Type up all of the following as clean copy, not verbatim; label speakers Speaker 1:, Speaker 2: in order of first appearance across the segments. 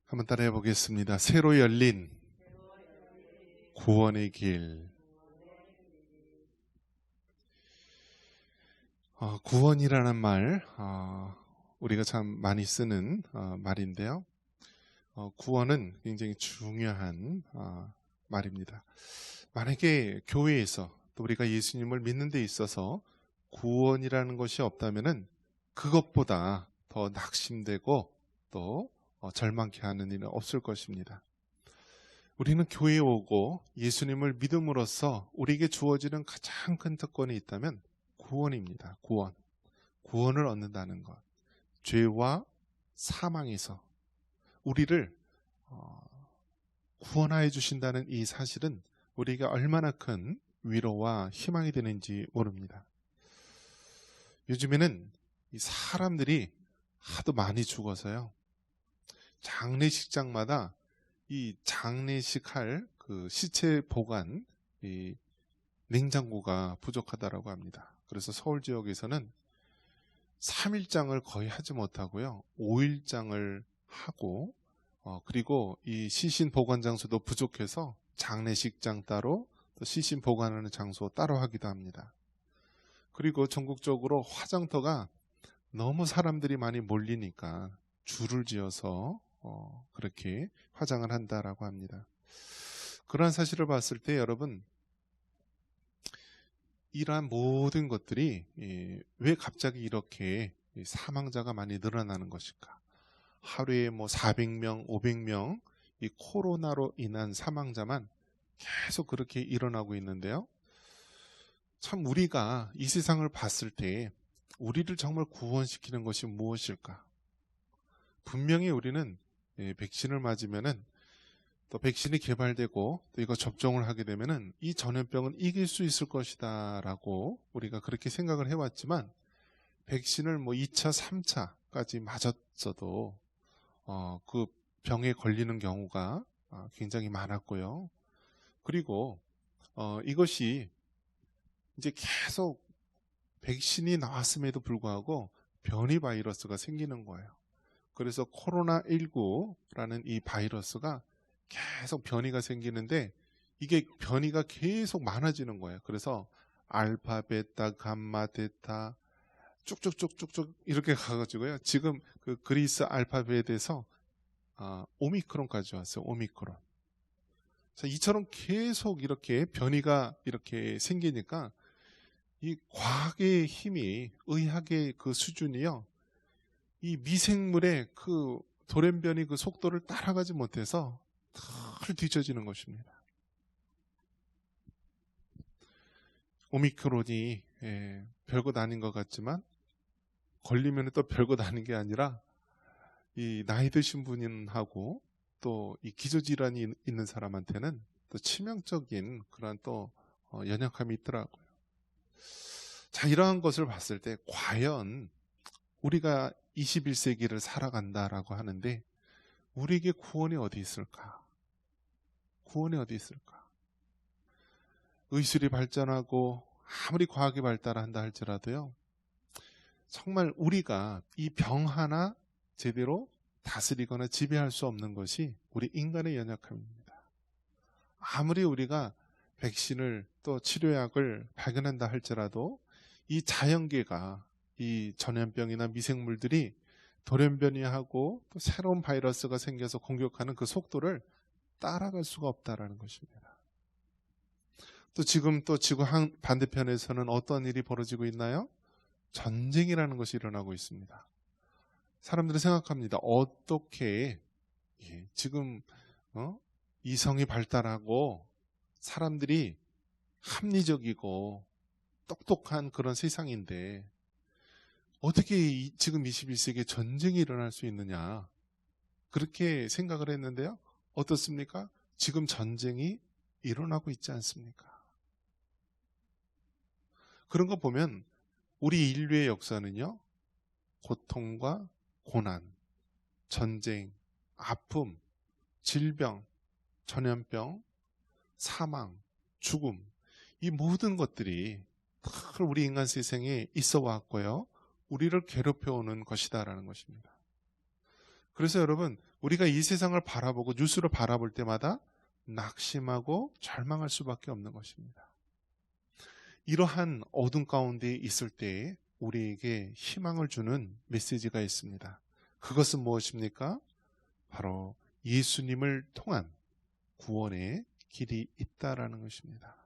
Speaker 1: 한번 따라해 보겠습니다. 새로 열린 구원의 길. 구원이라는 말, 우리가 참 많이 쓰는 말인데요. 구원은 굉장히 중요한 말입니다. 만약에 교회에서 또 우리가 예수님을 믿는 데 있어서 구원이라는 것이 없다면은 그것보다 더 낙심되고 또 절망케 하는 일은 없을 것입니다. 우리는 교회에 오고 예수님을 믿음으로써 우리에게 주어지는 가장 큰 특권이 있다면 구원입니다. 구원. 구원을 얻는다는 것. 죄와 사망에서 우리를 구원하여 주신다는 이 사실은 우리에게 얼마나 큰 위로와 희망이 되는지 모릅니다. 요즘에는 이 사람들이 하도 많이 죽어서요. 장례식장마다 이 장례식 할 그 시체 보관 이 냉장고가 부족하다라고 합니다. 그래서 서울 지역에서는 3일장을 거의 하지 못하고요. 5일장을 하고 그리고 이 시신 보관 장소도 부족해서 장례식장 따로 또 시신 보관하는 장소 따로 하기도 합니다. 그리고 전국적으로 화장터가 너무 사람들이 많이 몰리니까 줄을 지어서 그렇게 화장을 한다라고 합니다. 그러한 사실을 봤을 때 여러분, 이러한 모든 것들이 왜 갑자기 이렇게 사망자가 많이 늘어나는 것일까? 하루에 뭐 400명, 500명 이 코로나로 인한 사망자만 계속 그렇게 일어나고 있는데요. 참 우리가 이 세상을 봤을 때 우리를 정말 구원시키는 것이 무엇일까? 분명히 우리는 백신을 맞으면은 또 백신이 개발되고 또 이거 접종을 하게 되면은 이 전염병은 이길 수 있을 것이다 라고 우리가 그렇게 생각을 해왔지만 백신을 뭐 2차, 3차까지 맞았어도 그 병에 걸리는 경우가 굉장히 많았고요. 그리고 이것이 이제 계속 백신이 나왔음에도 불구하고 변이 바이러스가 생기는 거예요. 그래서 코로나19라는 이 바이러스가 계속 변이가 생기는데 이게 변이가 계속 많아지는 거예요. 그래서 알파, 베타, 감마, 데타 쭉쭉쭉쭉쭉 이렇게 가가지고요. 지금 그 그리스 알파벳에서 오미크론까지 왔어요. 오미크론. 자, 이처럼 계속 이렇게 변이가 이렇게 생기니까 이 과학의 힘이, 의학의 그 수준이요, 이 미생물의 그 돌연변이 그 속도를 따라가지 못해서 덜 뒤처지는 것입니다. 오미크론이 별것 아닌 것 같지만 걸리면 또 별것 아닌 게 아니라 이 나이 드신 분하고 또 이 기저질환이 있는 사람한테는 또 치명적인 그런 또 연약함이 있더라고요. 자, 이러한 것을 봤을 때 과연 우리가 21세기를 살아간다라고 하는데 우리에게 구원이 어디 있을까? 구원이 어디 있을까? 의술이 발전하고 아무리 과학이 발달한다 할지라도요, 정말 우리가 이 병 하나 제대로 다스리거나 지배할 수 없는 것이 우리 인간의 연약함입니다. 아무리 우리가 백신을 또 치료약을 발견한다 할지라도 이 자연계가 이 전염병이나 미생물들이 돌연변이하고 또 새로운 바이러스가 생겨서 공격하는 그 속도를 따라갈 수가 없다라는 것입니다. 또 지금 또 지구 반대편에서는 어떤 일이 벌어지고 있나요? 전쟁이라는 것이 일어나고 있습니다. 사람들은 생각합니다. 어떻게 지금 이성이 발달하고 사람들이 합리적이고 똑똑한 그런 세상인데 어떻게 지금 21세기에 전쟁이 일어날 수 있느냐, 그렇게 생각을 했는데요. 어떻습니까? 지금 전쟁이 일어나고 있지 않습니까? 그런 거 보면 우리 인류의 역사는요, 고통과 고난, 전쟁, 아픔, 질병, 전염병, 사망, 죽음, 이 모든 것들이 다 우리 인간 세상에 있어 왔고요, 우리를 괴롭혀 오는 것이다라는 것입니다. 그래서 여러분, 우리가 이 세상을 바라보고 뉴스를 바라볼 때마다 낙심하고 절망할 수밖에 없는 것입니다. 이러한 어둠 가운데 있을 때에 우리에게 희망을 주는 메시지가 있습니다. 그것은 무엇입니까? 바로 예수님을 통한 구원의 길이 있다라는 것입니다.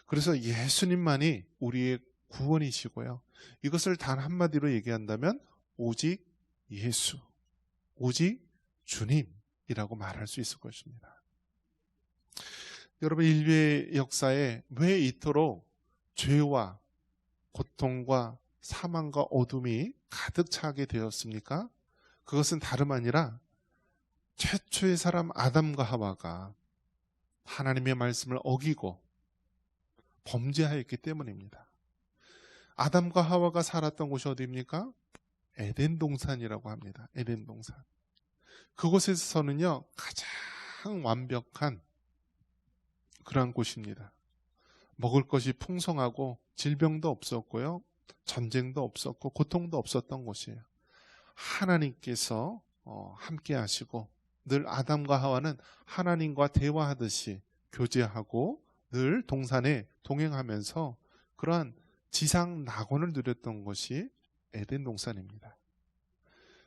Speaker 1: 그래서 예수님만이 우리의 구원이시고요. 이것을 단 한마디로 얘기한다면 오직 예수, 오직 주님이라고 말할 수 있을 것입니다. 여러분, 인류의 역사에 왜 이토록 죄와 고통과 사망과 어둠이 가득 차게 되었습니까? 그것은 다름 아니라 최초의 사람 아담과 하와가 하나님의 말씀을 어기고 범죄하였기 때문입니다. 아담과 하와가 살았던 곳이 어디입니까? 에덴 동산이라고 합니다. 에덴 동산. 그곳에서는요, 가장 완벽한 그러한 곳입니다. 먹을 것이 풍성하고 질병도 없었고요, 전쟁도 없었고 고통도 없었던 곳이에요. 하나님께서 함께 하시고 늘 아담과 하와는 하나님과 대화하듯이 교제하고 늘 동산에 동행하면서 그러한 지상 낙원을 누렸던 것이 에덴 동산입니다.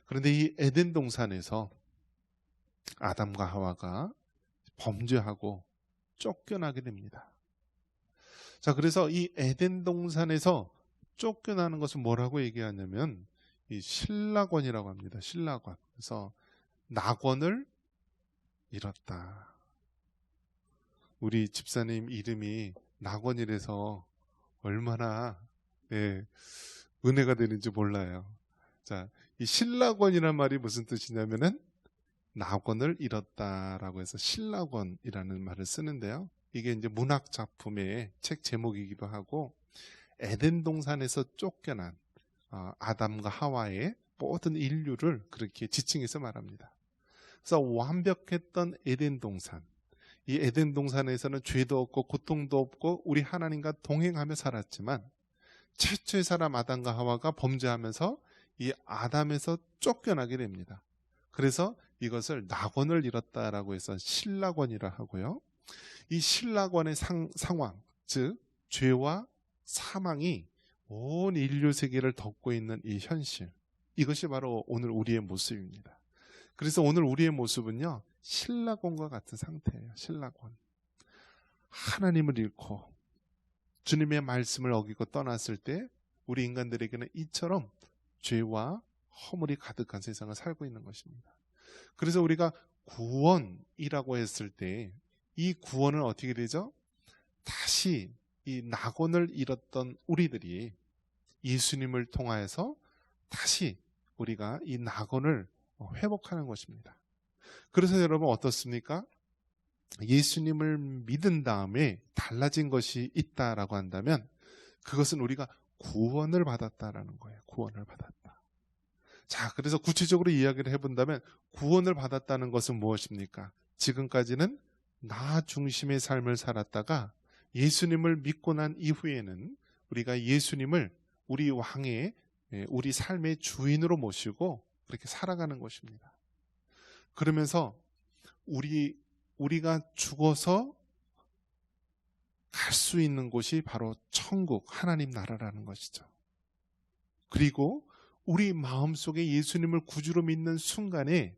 Speaker 1: 그런데 이 에덴 동산에서 아담과 하와가 범죄하고 쫓겨나게 됩니다. 자, 그래서 이 에덴 동산에서 쫓겨나는 것을 뭐라고 얘기하냐면 이 신락원이라고 합니다. 신락원. 그래서 낙원을 잃었다. 우리 집사님 이름이 낙원이라서 얼마나 은혜가 되는지 몰라요. 자, 이 신락원이란 말이 무슨 뜻이냐면은 낙원을 잃었다라고 해서 신락원이라는 말을 쓰는데요. 이게 이제 문학 작품의 책 제목이기도 하고 에덴 동산에서 쫓겨난 아담과 하와의 모든 인류를 그렇게 지칭해서 말합니다. 그래서 완벽했던 에덴 동산, 이 에덴 동산에서는 죄도 없고 고통도 없고 우리 하나님과 동행하며 살았지만 최초의 사람 아담과 하와가 범죄하면서 이 아담에서 쫓겨나게 됩니다. 그래서 이것을 낙원을 잃었다라고 해서 신락원이라 하고요. 이 신락원의 상황, 즉 죄와 사망이 온 인류 세계를 덮고 있는 이 현실, 이것이 바로 오늘 우리의 모습입니다. 그래서 오늘 우리의 모습은요, 신락원과 같은 상태예요. 신락원. 하나님을 잃고 주님의 말씀을 어기고 떠났을 때 우리 인간들에게는 이처럼 죄와 허물이 가득한 세상을 살고 있는 것입니다. 그래서 우리가 구원이라고 했을 때 이 구원은 어떻게 되죠? 다시 이 낙원을 잃었던 우리들이 예수님을 통하여서 다시 우리가 이 낙원을 회복하는 것입니다. 그래서 여러분 어떻습니까? 예수님을 믿은 다음에 달라진 것이 있다라고 한다면 그것은 우리가 구원을 받았다라는 거예요. 구원을 받았다. 자, 그래서 구체적으로 이야기를 해본다면 구원을 받았다는 것은 무엇입니까? 지금까지는 나 중심의 삶을 살았다가 예수님을 믿고 난 이후에는 우리가 예수님을 우리 왕의, 우리 삶의 주인으로 모시고 그렇게 살아가는 것입니다. 그러면서 우리가 죽어서 갈 수 있는 곳이 바로 천국, 하나님 나라라는 것이죠. 그리고 우리 마음속에 예수님을 구주로 믿는 순간에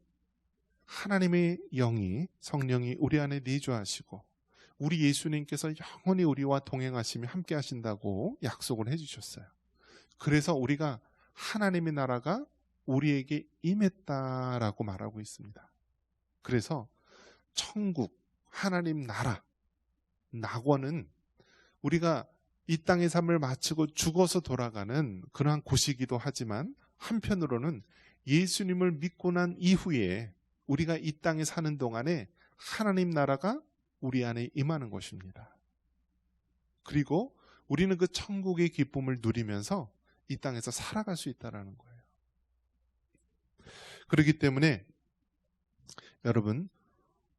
Speaker 1: 하나님의 영이, 성령이 우리 안에 내주하시고 우리 예수님께서 영원히 우리와 동행하시며 함께 하신다고 약속을 해주셨어요. 그래서 우리가 하나님의 나라가 우리에게 임했다라고 말하고 있습니다. 그래서 천국, 하나님 나라, 낙원은 우리가 이 땅의 삶을 마치고 죽어서 돌아가는 그러한 곳이기도 하지만 한편으로는 예수님을 믿고 난 이후에 우리가 이 땅에 사는 동안에 하나님 나라가 우리 안에 임하는 것입니다. 그리고 우리는 그 천국의 기쁨을 누리면서 이 땅에서 살아갈 수 있다는 거예요. 그렇기 때문에 여러분,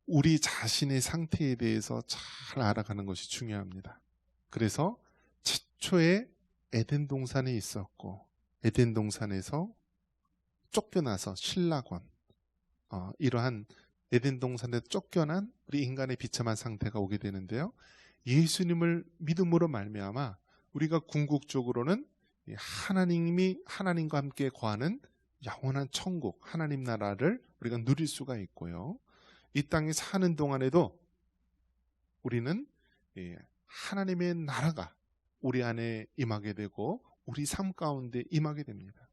Speaker 1: 우리 자신의 상태에 대해서 잘 알아가는 것이 중요합니다. 그래서 최초에 에덴 동산에 있었고 에덴 동산에서 쫓겨나서 신락원, 이러한 에덴 동산에 쫓겨난 우리 인간의 비참한 상태가 오게 되는데요. 예수님을 믿음으로 말미암아 우리가 궁극적으로는 하나님이 하나님과 함께 거하는 영원한 천국, 하나님 나라를 우리가 누릴 수가 있고요. 이 땅에 사는 동안에도 우리는 하나님의 나라가 우리 안에 임하게 되고 우리 삶 가운데 임하게 됩니다.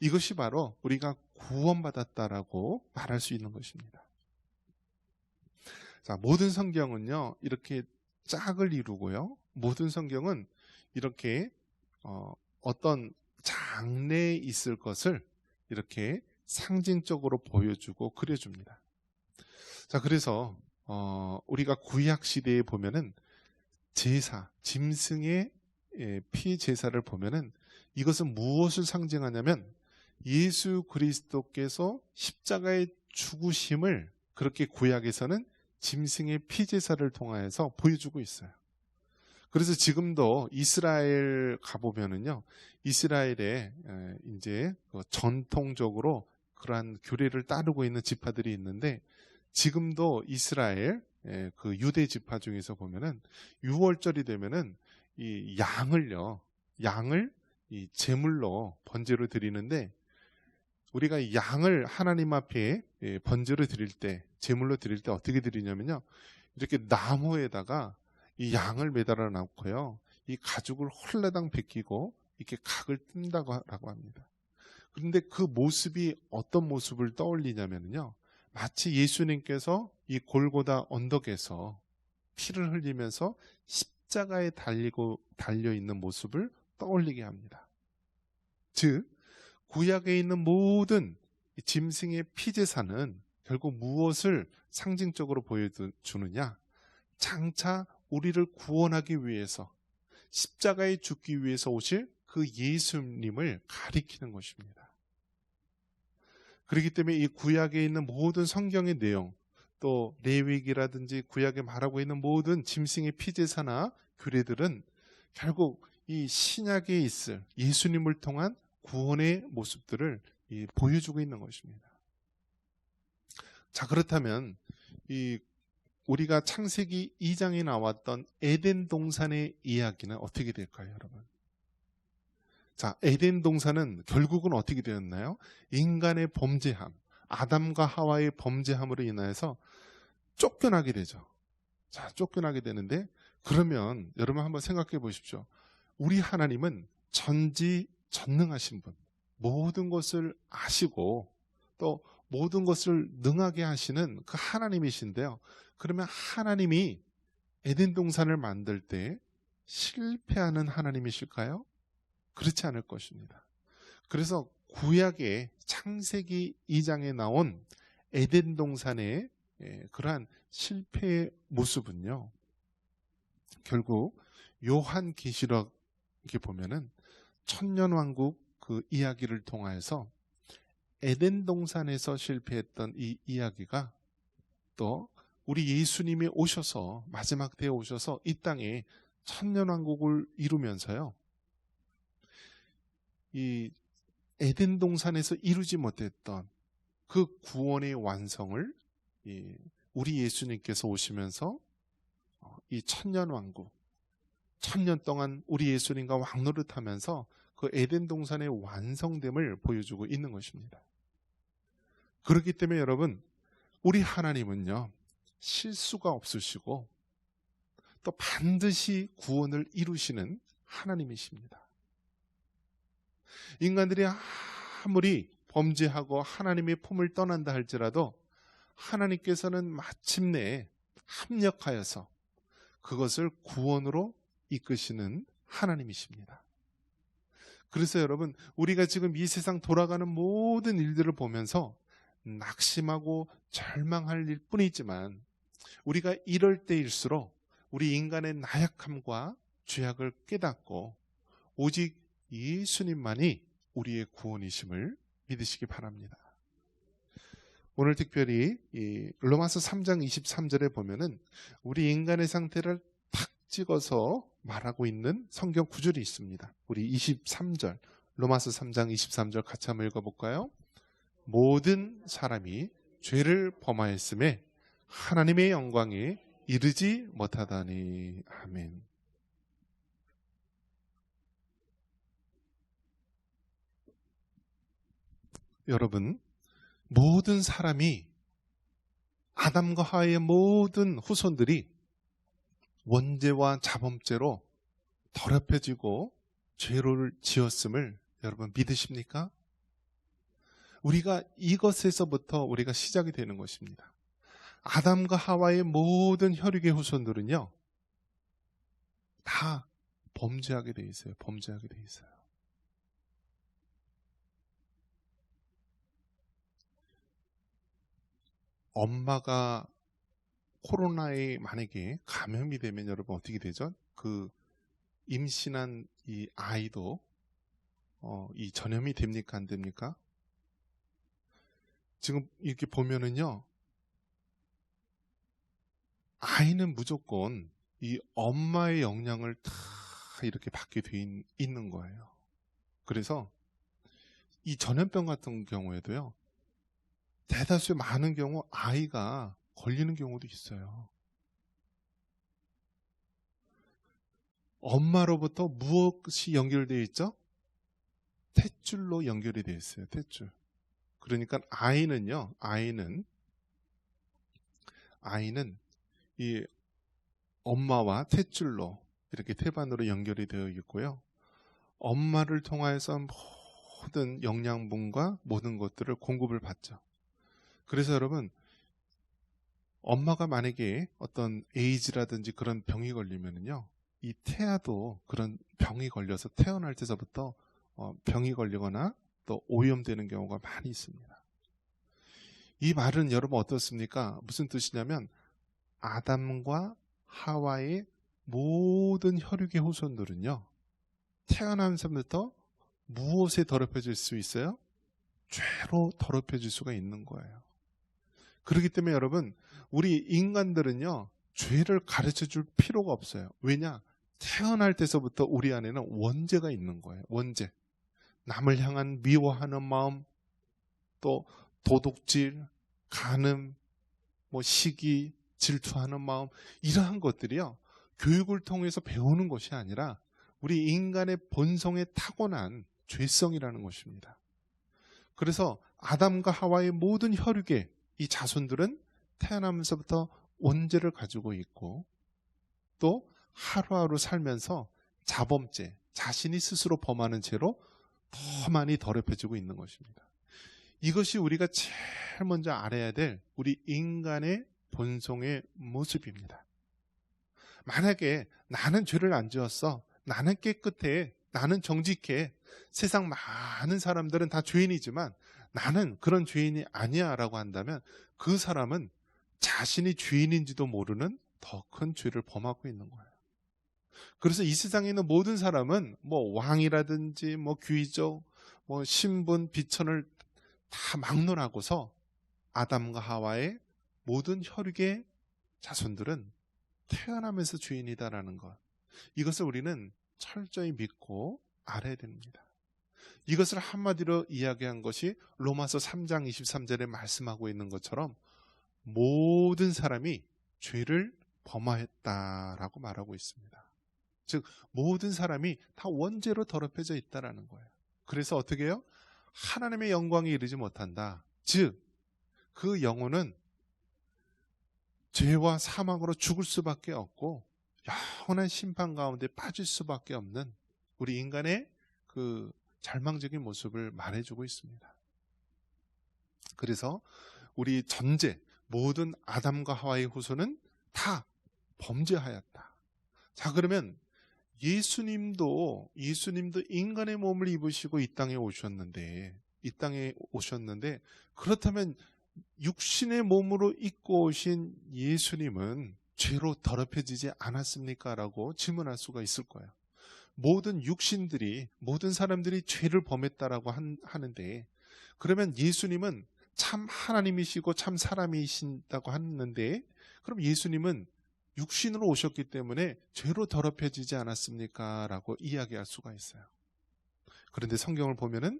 Speaker 1: 이것이 바로 우리가 구원받았다라고 말할 수 있는 것입니다. 자, 모든 성경은요, 이렇게 짝을 이루고요. 모든 성경은 이렇게 어떤 장래에 있을 것을 이렇게 상징적으로 보여주고 그려줍니다. 자, 그래서 우리가 구약 시대에 보면은 제사, 짐승의 피 제사를 보면은 이것은 무엇을 상징하냐면 예수 그리스도께서 십자가의 죽으심을 그렇게 구약에서는 짐승의 피 제사를 통하여서 보여주고 있어요. 그래서 지금도 이스라엘 가보면은요, 이스라엘에 이제 전통적으로 그러한 규례를 따르고 있는 지파들이 있는데, 지금도 이스라엘 그 유대 지파 중에서 보면은 6월절이 되면은 이 양을 이 제물로 번제로 드리는데, 우리가 이 양을 하나님 앞에 번제로 드릴 때, 제물로 드릴 때 어떻게 드리냐면요, 이렇게 나무에다가 이 양을 매달아 놓고요, 이 가죽을 홀라당 벗기고 이렇게 각을 뜬다고 합니다. 그런데 그 모습이 어떤 모습을 떠올리냐면요, 마치 예수님께서 이 골고다 언덕에서 피를 흘리면서 십자가에 달려 있는 모습을 떠올리게 합니다. 즉, 구약에 있는 모든 짐승의 피제사는 결국 무엇을 상징적으로 보여주느냐? 장차 우리를 구원하기 위해서 십자가에 죽기 위해서 오실 그 예수님을 가리키는 것입니다. 그렇기 때문에 이 구약에 있는 모든 성경의 내용, 또 레위기라든지 구약에 말하고 있는 모든 짐승의 피제사나 규례들은 결국 이 신약에 있을 예수님을 통한 구원의 모습들을 보여주고 있는 것입니다. 자, 그렇다면 우리가 창세기 2장에 나왔던 에덴 동산의 이야기는 어떻게 될까요, 여러분? 자, 에덴 동산은 결국은 어떻게 되었나요? 인간의 범죄함, 아담과 하와의 범죄함으로 인하여서 쫓겨나게 되죠. 자, 쫓겨나게 되는데, 그러면 여러분 한번 생각해 보십시오. 우리 하나님은 전지전능하신 분, 모든 것을 아시고 또 모든 것을 능하게 하시는 그 하나님이신데요. 그러면 하나님이 에덴 동산을 만들 때 실패하는 하나님이실까요? 그렇지 않을 것입니다. 그래서 구약의 창세기 2장에 나온 에덴 동산의 그러한 실패의 모습은요, 결국 요한계시록에 보면은 천년왕국 그 이야기를 통하여서 에덴 동산에서 실패했던 이 이야기가 또 우리 예수님이 오셔서 마지막 때에 오셔서 이 땅에 천년왕국을 이루면서요, 이 에덴 동산에서 이루지 못했던 그 구원의 완성을 우리 예수님께서 오시면서 이 천년왕국, 천년 동안 우리 예수님과 왕노릇하면서 그 에덴 동산의 완성됨을 보여주고 있는 것입니다. 그렇기 때문에 여러분, 우리 하나님은요, 실수가 없으시고 또 반드시 구원을 이루시는 하나님이십니다. 인간들이 아무리 범죄하고 하나님의 품을 떠난다 할지라도 하나님께서는 마침내 합력하여서 그것을 구원으로 이끄시는 하나님이십니다. 그래서 여러분, 우리가 지금 이 세상 돌아가는 모든 일들을 보면서 낙심하고 절망할 일 뿐이지만, 우리가 이럴 때일수록 우리 인간의 나약함과 죄악을 깨닫고 오직 예수님만이 우리의 구원이심을 믿으시기 바랍니다. 오늘 특별히 이 로마서 3장 23절에 보면은 우리 인간의 상태를 탁 찍어서 말하고 있는 성경 구절이 있습니다. 우리 23절, 로마서 3장 23절 같이 한번 읽어볼까요? 모든 사람이 죄를 범하였음에 하나님의 영광에 이르지 못하다니. 아멘. 여러분, 모든 사람이, 아담과 하와의 모든 후손들이 원죄와 자범죄로 더럽혀지고 죄를 지었음을 여러분 믿으십니까? 우리가 이것에서부터 우리가 시작이 되는 것입니다. 아담과 하와의 모든 혈육의 후손들은요, 다 범죄하게 돼 있어요. 범죄하게 돼 있어요. 엄마가 코로나에 만약에 감염이 되면 여러분 어떻게 되죠? 그 임신한 이 아이도 이 전염이 됩니까? 안 됩니까? 지금 이렇게 보면은요, 아이는 무조건 이 엄마의 영향을 다 이렇게 받게 돼 있는 거예요. 그래서 이 전염병 같은 경우에도요, 대다수의 많은 경우 아이가 걸리는 경우도 있어요. 엄마로부터 무엇이 연결되어 있죠? 탯줄로 연결이 되어 있어요. 탯줄. 그러니까 아이는 이 엄마와 탯줄로 이렇게 태반으로 연결이 되어 있고요. 엄마를 통하여서 모든 영양분과 모든 것들을 공급을 받죠. 그래서 여러분, 엄마가 만약에 어떤 에이즈라든지 그런 병이 걸리면은요, 이 태아도 그런 병이 걸려서 태어날 때서부터 병이 걸리거나 또 오염되는 경우가 많이 있습니다. 이 말은 여러분 어떻습니까? 무슨 뜻이냐면 아담과 하와의 모든 혈육의 후손들은요, 태어나면서부터 무엇에 더럽혀질 수 있어요? 죄로 더럽혀질 수가 있는 거예요. 그렇기 때문에 여러분, 우리 인간들은요, 죄를 가르쳐 줄 필요가 없어요. 왜냐? 태어날 때서부터 우리 안에는 원죄가 있는 거예요. 원죄. 남을 향한 미워하는 마음, 또 도둑질, 간음, 시기, 질투하는 마음, 이러한 것들이요, 교육을 통해서 배우는 것이 아니라 우리 인간의 본성에 타고난 죄성이라는 것입니다. 그래서 아담과 하와의 모든 혈육의 이 자손들은 태어나면서부터 원죄를 가지고 있고, 또 하루하루 살면서 자범죄, 자신이 스스로 범하는 죄로 더 많이 더럽혀지고 있는 것입니다. 이것이 우리가 제일 먼저 알아야 될 우리 인간의 본성의 모습입니다. 만약에 나는 죄를 안 지었어, 나는 깨끗해, 나는 정직해, 세상 많은 사람들은 다 죄인이지만 나는 그런 죄인이 아니야 라고 한다면 그 사람은 자신이 죄인인지도 모르는 더 큰 죄를 범하고 있는 거예요. 그래서 이 세상에 있는 모든 사람은 왕이라든지 귀족, 신분, 비천을 다 막론하고서 아담과 하와의 모든 혈육의 자손들은 태어나면서 죄인이다라는 것, 이것을 우리는 철저히 믿고 알아야 됩니다. 이것을 한마디로 이야기한 것이 로마서 3장 23절에 말씀하고 있는 것처럼 모든 사람이 죄를 범하였다라고 말하고 있습니다. 즉 모든 사람이 다 원죄로 더럽혀져 있다라는 거예요. 그래서 어떻게 해요? 하나님의 영광에 이르지 못한다. 즉 그 영혼은 죄와 사망으로 죽을 수밖에 없고 영원한 심판 가운데 빠질 수밖에 없는 우리 인간의 그 절망적인 모습을 말해주고 있습니다. 그래서 우리 전제 모든 아담과 하와의 후손은 다 범죄하였다. 자, 그러면 예수님도 인간의 몸을 입으시고 이 땅에 오셨는데 그렇다면 육신의 몸으로 입고 오신 예수님은 죄로 더럽혀지지 않았습니까? 라고 질문할 수가 있을 거예요. 모든 사람들이 죄를 범했다라고 하는데, 그러면 예수님은 참 하나님이시고 참 사람이신다고 하는데, 그럼 예수님은 육신으로 오셨기 때문에 죄로 더럽혀지지 않았습니까? 라고 이야기할 수가 있어요. 그런데 성경을 보면은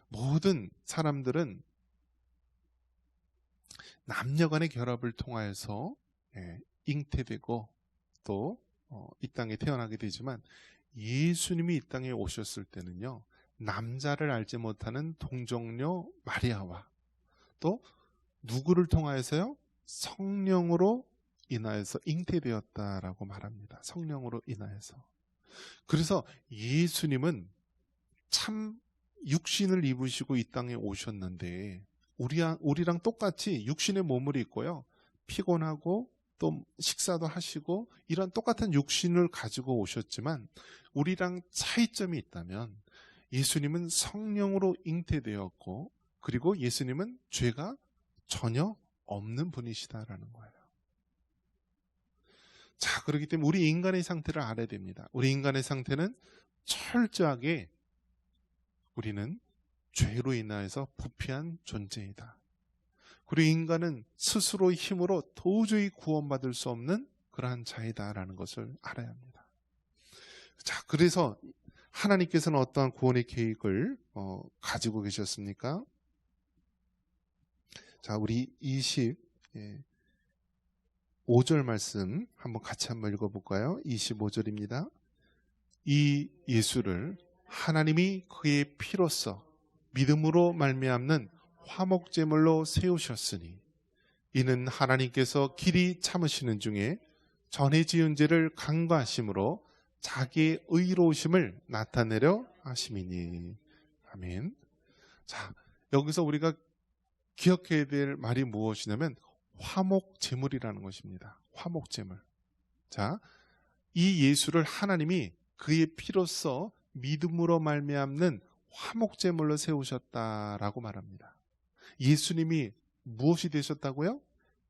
Speaker 1: 모든 사람들은 남녀간의 결합을 통하여서 잉태되고 또 이 땅에 태어나게 되지만, 예수님이 이 땅에 오셨을 때는요, 남자를 알지 못하는 동정녀 마리아와 또 누구를 통하여서요? 성령으로 인하여서 잉태되었다라고 말합니다. 성령으로 인하여서. 그래서 예수님은 참 육신을 입으시고 이 땅에 오셨는데, 우리랑 똑같이 육신의 몸을 입고요, 피곤하고 또 식사도 하시고 이런 똑같은 육신을 가지고 오셨지만, 우리랑 차이점이 있다면 예수님은 성령으로 잉태되었고, 그리고 예수님은 죄가 전혀 없는 분이시다라는 거예요. 자, 그렇기 때문에 우리 인간의 상태를 알아야 됩니다. 우리 인간의 상태는 철저하게 우리는 죄로 인하여서 부패한 존재이다. 그리고 인간은 스스로의 힘으로 도저히 구원받을 수 없는 그러한 자이다라는 것을 알아야 합니다. 자, 그래서 하나님께서는 어떠한 구원의 계획을 가지고 계셨습니까? 자, 우리 25절 말씀 같이 한번 읽어볼까요? 25절입니다. 이 예수를 하나님이 그의 피로써 믿음으로 말미암는 화목제물로 세우셨으니, 이는 하나님께서 길이 참으시는 중에 전에 지은 죄를 간과하심으로 자기의 의로우심을 나타내려 하심이니. 아멘. 자, 여기서 우리가 기억해야 될 말이 무엇이냐면 화목제물이라는 것입니다. 화목제물. 자, 이 예수를 하나님이 그의 피로써 믿음으로 말미암는 화목제물로 세우셨다라고 말합니다. 예수님이 무엇이 되셨다고요?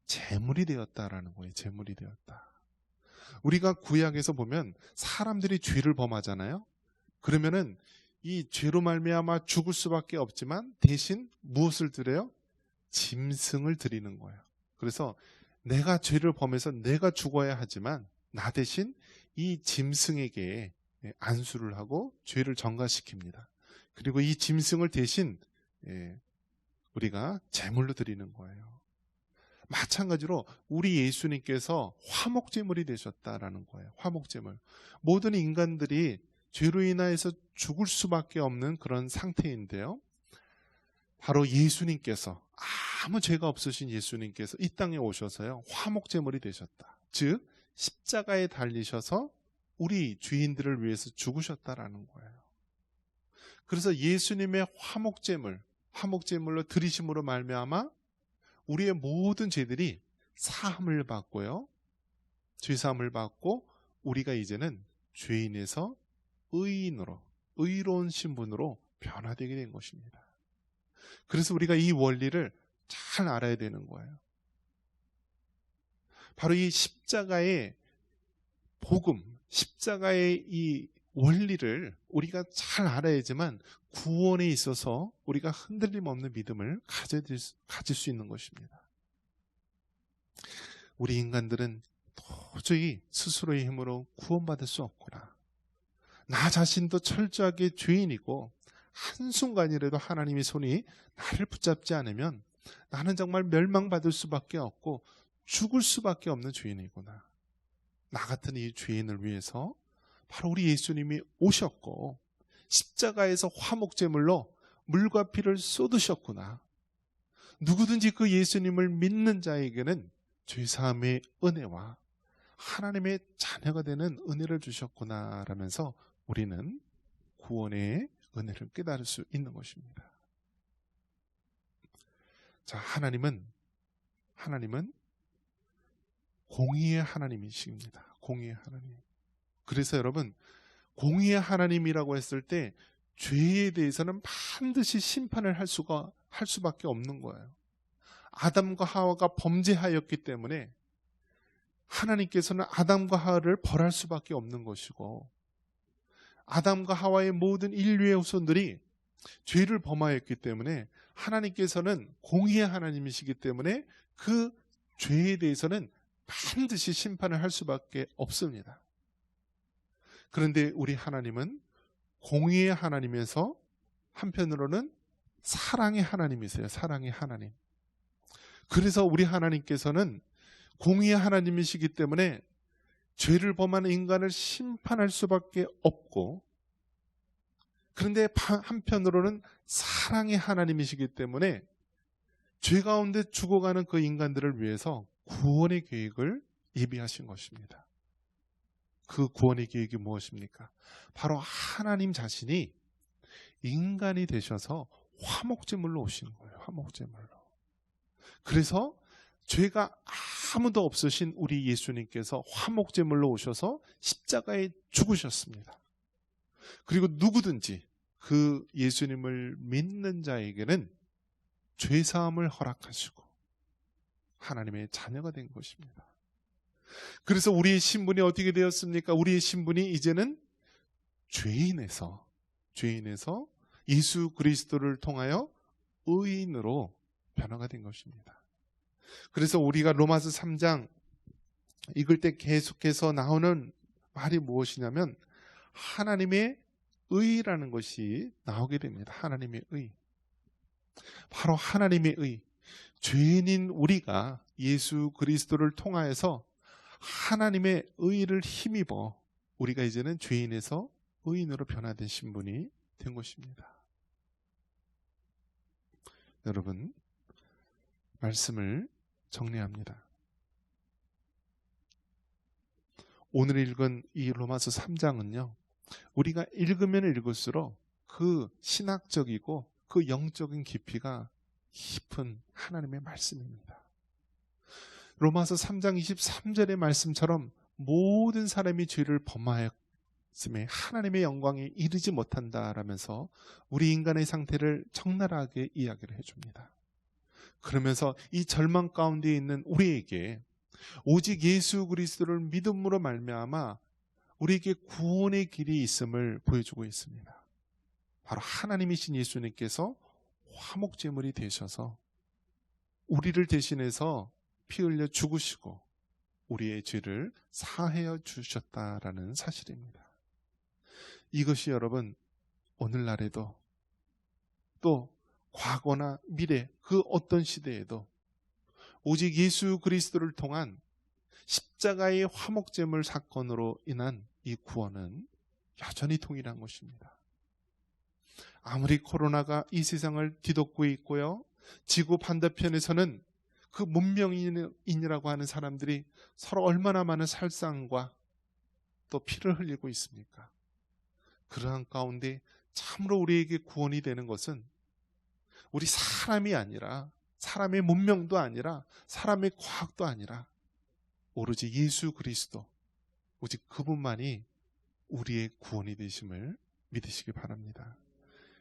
Speaker 1: 제물이 되었다라는 거예요. 제물이 되었다. 우리가 구약에서 보면 사람들이 죄를 범하잖아요. 그러면은 이 죄로 말미암아 죽을 수밖에 없지만 대신 무엇을 드려요? 짐승을 드리는 거예요. 그래서 내가 죄를 범해서 내가 죽어야 하지만 나 대신 이 짐승에게 안수를 하고 죄를 전가시킵니다. 그리고 이 짐승을 대신 우리가 제물로 드리는 거예요. 마찬가지로 우리 예수님께서 화목제물이 되셨다라는 거예요. 화목제물. 모든 인간들이 죄로 인하여서 죽을 수밖에 없는 그런 상태인데요, 바로 예수님께서, 아무 죄가 없으신 예수님께서 이 땅에 오셔서요, 화목제물이 되셨다. 즉 십자가에 달리셔서 우리 죄인들을 위해서 죽으셨다라는 거예요. 그래서 예수님의 화목제물로 드리심으로 말미암아 우리의 모든 죄들이 사함을 받고요, 죄사함을 받고 우리가 이제는 죄인에서 의인으로, 의로운 신분으로 변화되게 된 것입니다. 그래서 우리가 이 원리를 잘 알아야 되는 거예요. 바로 이 십자가의 복음, 십자가의 이 원리를 우리가 잘 알아야지만 구원에 있어서 우리가 흔들림 없는 믿음을 가질 수 있는 것입니다. 우리 인간들은 도저히 스스로의 힘으로 구원받을 수 없구나. 나 자신도 철저하게 죄인이고 한순간이라도 하나님의 손이 나를 붙잡지 않으면 나는 정말 멸망받을 수밖에 없고 죽을 수밖에 없는 죄인이구나. 나 같은 이 죄인을 위해서 바로 우리 예수님이 오셨고 십자가에서 화목제물로 물과 피를 쏟으셨구나. 누구든지 그 예수님을 믿는 자에게는 죄사함의 은혜와 하나님의 자녀가 되는 은혜를 주셨구나 라면서 우리는 구원의 은혜를 깨달을 수 있는 것입니다. 자, 하나님은 공의의 하나님이십니다. 공의의 하나님. 그래서 여러분, 공의의 하나님이라고 했을 때 죄에 대해서는 반드시 심판을 할 수밖에 없는 거예요. 아담과 하와가 범죄하였기 때문에 하나님께서는 아담과 하와를 벌할 수밖에 없는 것이고, 아담과 하와의 모든 인류의 후손들이 죄를 범하였기 때문에 하나님께서는 공의의 하나님이시기 때문에 그 죄에 대해서는 반드시 심판을 할 수밖에 없습니다. 그런데 우리 하나님은 공의의 하나님에서 한편으로는 사랑의 하나님이세요. 사랑의 하나님. 그래서 우리 하나님께서는 공의의 하나님이시기 때문에 죄를 범한 인간을 심판할 수밖에 없고, 그런데 한편으로는 사랑의 하나님이시기 때문에 죄 가운데 죽어가는 그 인간들을 위해서 구원의 계획을 예비하신 것입니다. 그 구원의 계획이 무엇입니까? 바로 하나님 자신이 인간이 되셔서 화목제물로 오신 거예요. 화목제물로. 그래서 죄가 아무도 없으신 우리 예수님께서 화목제물로 오셔서 십자가에 죽으셨습니다. 그리고 누구든지 그 예수님을 믿는 자에게는 죄사함을 허락하시고 하나님의 자녀가 된 것입니다. 그래서 우리의 신분이 어떻게 되었습니까? 우리의 신분이 이제는 죄인에서 예수 그리스도를 통하여 의인으로 변화가 된 것입니다. 그래서 우리가 로마서 3장 읽을 때 계속해서 나오는 말이 무엇이냐면 하나님의 의라는 것이 나오게 됩니다. 하나님의 의. 바로 하나님의 의. 죄인인 우리가 예수 그리스도를 통하여서 하나님의 의를 힘입어 우리가 이제는 죄인에서 의인으로 변화된 신분이 된 것입니다. 여러분, 말씀을 정리합니다. 오늘 읽은 이 로마서 3장은요, 우리가 읽으면 읽을수록 그 신학적이고 그 영적인 깊이가 깊은 하나님의 말씀입니다. 로마서 3장 23절의 말씀처럼 모든 사람이 죄를 범하였음에 하나님의 영광에 이르지 못한다라면서 우리 인간의 상태를 적나라하게 이야기를 해줍니다. 그러면서 이 절망 가운데 있는 우리에게 오직 예수 그리스도를 믿음으로 말미암아 우리에게 구원의 길이 있음을 보여주고 있습니다. 바로 하나님이신 예수님께서 화목제물이 되셔서 우리를 대신해서 피 흘려 죽으시고 우리의 죄를 사하여 주셨다라는 사실입니다. 이것이 여러분 오늘날에도 또 과거나 미래 그 어떤 시대에도 오직 예수 그리스도를 통한 십자가의 화목제물 사건으로 인한 이 구원은 여전히 동일한 것입니다. 아무리 코로나가 이 세상을 뒤덮고 있고요, 지구 반대편에서는 그 문명인이라고 하는 사람들이 서로 얼마나 많은 살상과 또 피를 흘리고 있습니까? 그러한 가운데 참으로 우리에게 구원이 되는 것은 우리 사람이 아니라, 사람의 문명도 아니라, 사람의 과학도 아니라 오로지 예수 그리스도, 오직 그분만이 우리의 구원이 되심을 믿으시기 바랍니다.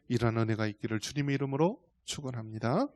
Speaker 1: 이런 은혜가 있기를 주님의 이름으로 축원합니다.